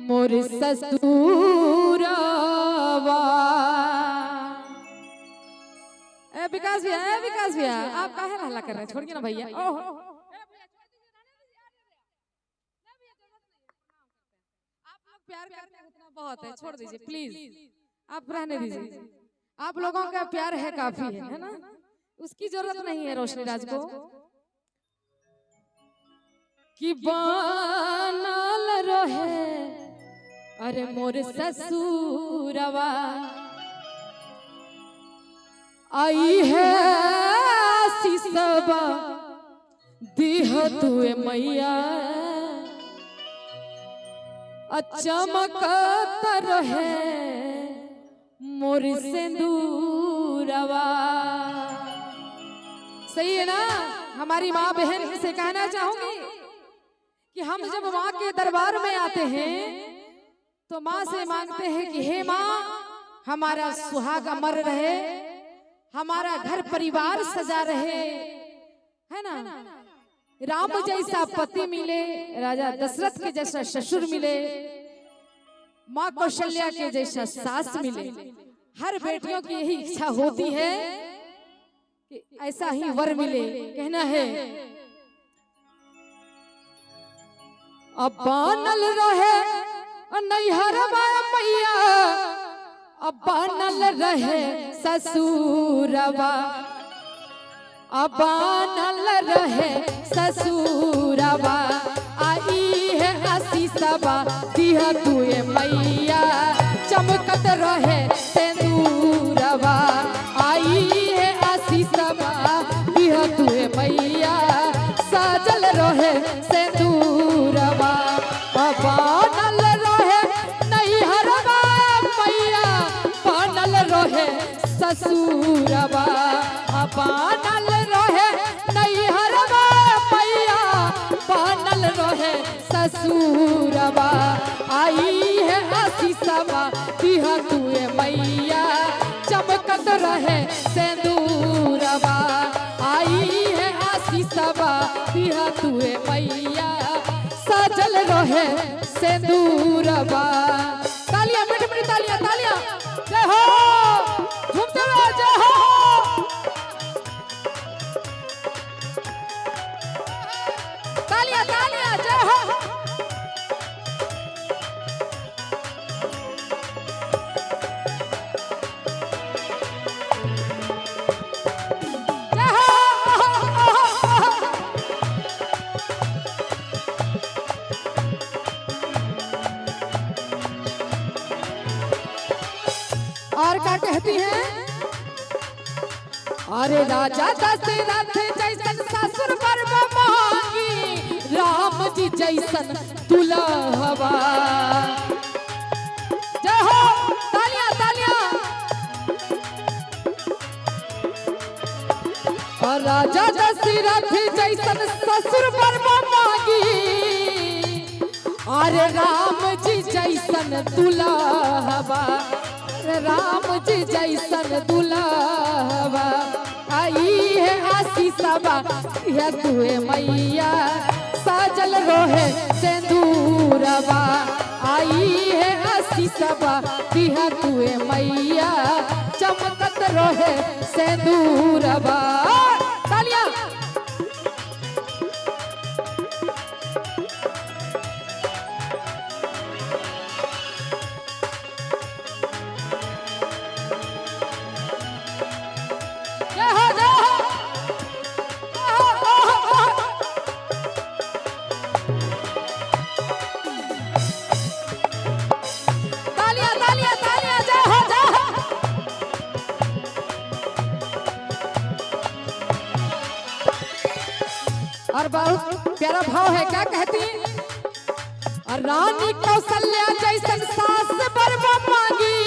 मोर ससुरवा। विकास भैया आप काहे हल्ला कर रहे हैं? छोड़िए ना भैया। ओहो आप लोग प्यार करते हैं उतना बहुत है, छोड़ दीजिए प्लीज, आप रहने दीजिए। आप लोगों का प्यार है काफी है ना, उसकी जरूरत नहीं है रोशनी राज को कि बनल रहे। अरे मोर ससुरवा आई है सिसबा दीह तुए मैया चमकत रहे मोर सिंदूरवा। सही है ना? हमारी माँ बहन से कहना चाहूंगी कि हम जब माँ के दरबार में आते हैं तो माँ से मांगते हैं कि हे माँ हमारा सुहाग अमर रहे, हमारा घर परिवार सजा रहे, है ना। राम जैसा पति मिले, राजा दशरथ के जैसा ससुर मिले, माँ कौशल्या के जैसा सास मिले। हर बेटियों की यही इच्छा होती है कि ऐसा ही वर मिले। कहना है अब बनल रहे नैहरवा मैया, अब बनल रहे ससुरवा, अब बनल रहे ससुरवा आई है आशीषवा दिह तुए मैया चमकत रहे सिंदूरवा। आई है आशीषवा दिह तुए मैया सजल रहे सिंदूरवा। बनल रहे नैहरवा मैया, बनल रहे ससुरवा, बनल रहे नैहरवा मैया, बनल रहे ससुरवा। आई है आशीषवा दिह तुए मैया चमकत रहे सिंदूरवा। आई है आशीषवा दिह तुए मैया सजल रहे सिंदूरवा। तालियां मीठी मीठी तालियां, तालियां जय हो, झूमते हुए जय हो। तालियां तालियां जय हो। जय हो। और क्या कहती हैं? अरे राजा दशरथ जैसन ससुर वर मांगी, राम जी जैसन दुल्हवा। जय हो, तालियां तालियां। और राजा दशरथ जैसन ससुर वर मांगी, अरे राम जी जैसन दुल्हवा, राम जी जैसन दुल्हवा। आई है आशीषवा दिह तुए मैया सजल रहे सिंदूरवा। आई है आशीषवा दिह तुए मैया चमकत रहे सिंदूरवा। तालियां और बहुत प्यारा भाव है, क्या कहती है? रानी कौशल्या जैसन सास वर मांगी,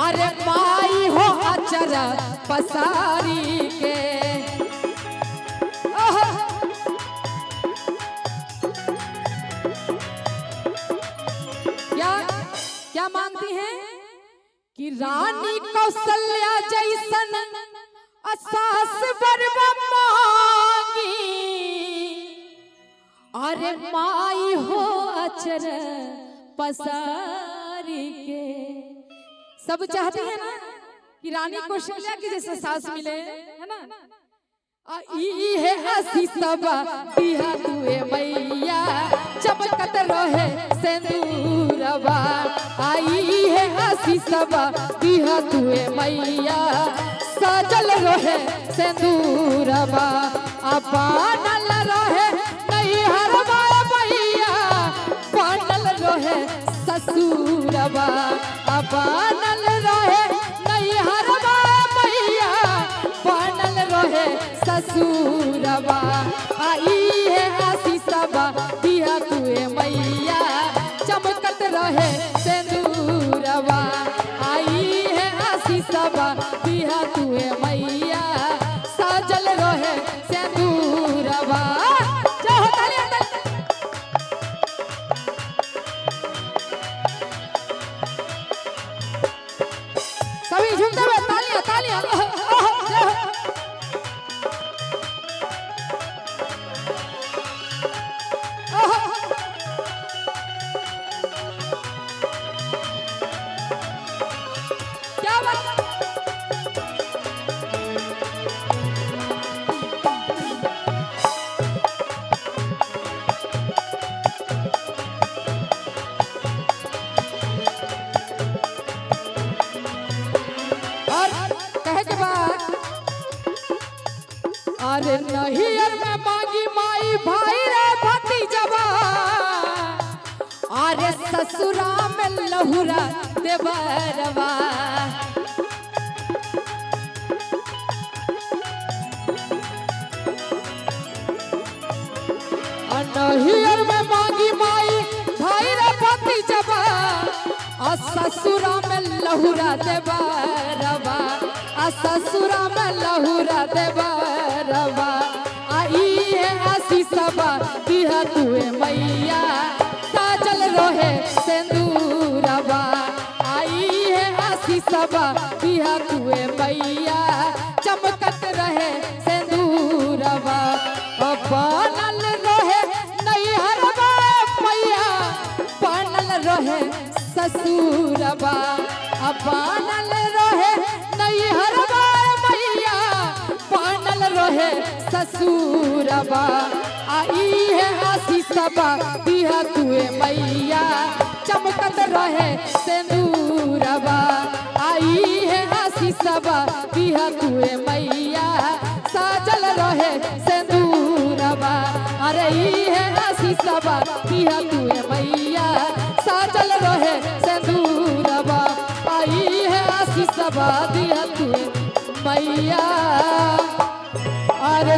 अरे माई हो अचरा पसारी के। क्या क्या मांगती हैं? कि रानी कौशल्या जैसन सास वर मांगी, अरे माई हो आचर पसारी के। सब चाहती है ना कि रानी कौशल्या की जैसे सास मिले, है ना। ई है आशीषबा दिहा तुए मैया चमकत रहे सिंदूरबा। आई है आशीषबा दिहा तुए मैया सजल रहे सिंदूरबा। बनल रहे नहीं हरबा मैया बनल रहे ससुरबा। बनल रहे नहीं हरबा मैया बनल रहे ससुरबा। आई है आशीषबा दिहा तुए मैया चमकत रहे सिंदूरबा। आई है आशीषबा दिहा तुए मैया सजल रहे सिंदूरबा। सभी झूमते हुए तालियां तालियां। क्या बात। अरे नहीं में मांगी माई भाई रे भतीजबा। अरे ससुरा में लहुरा देवरबा। नहीं में मांगी माई भाई रे भतीजबा। ससुरा में लहुरा देवरबा। ससुरा में लहुरा देवरबा। आई है आशीषबा दिहा तुए मैया सजल रहे सिंदूरबा। आई है आशीषबा दिहा तुए मैया चमकत रहे सिंदूरबा। बनल रहे नहीं हरबा मैया बनल रहे ससुरबा। बनल रहे नहीं हरबा मैया बनल रहे ससुरबा। आई है आशीषबा दिहा तुए मैया चमकत रहे सिंदूरबा। आई है आशीषबा दिहा तुए मैया सजल रहे सिंदूरबा। अरे ई है आशीषबा दिहा तुए मैया सजल रहे सिंदूरबा। आई है आशीषबा दिहा तुए मैया अरे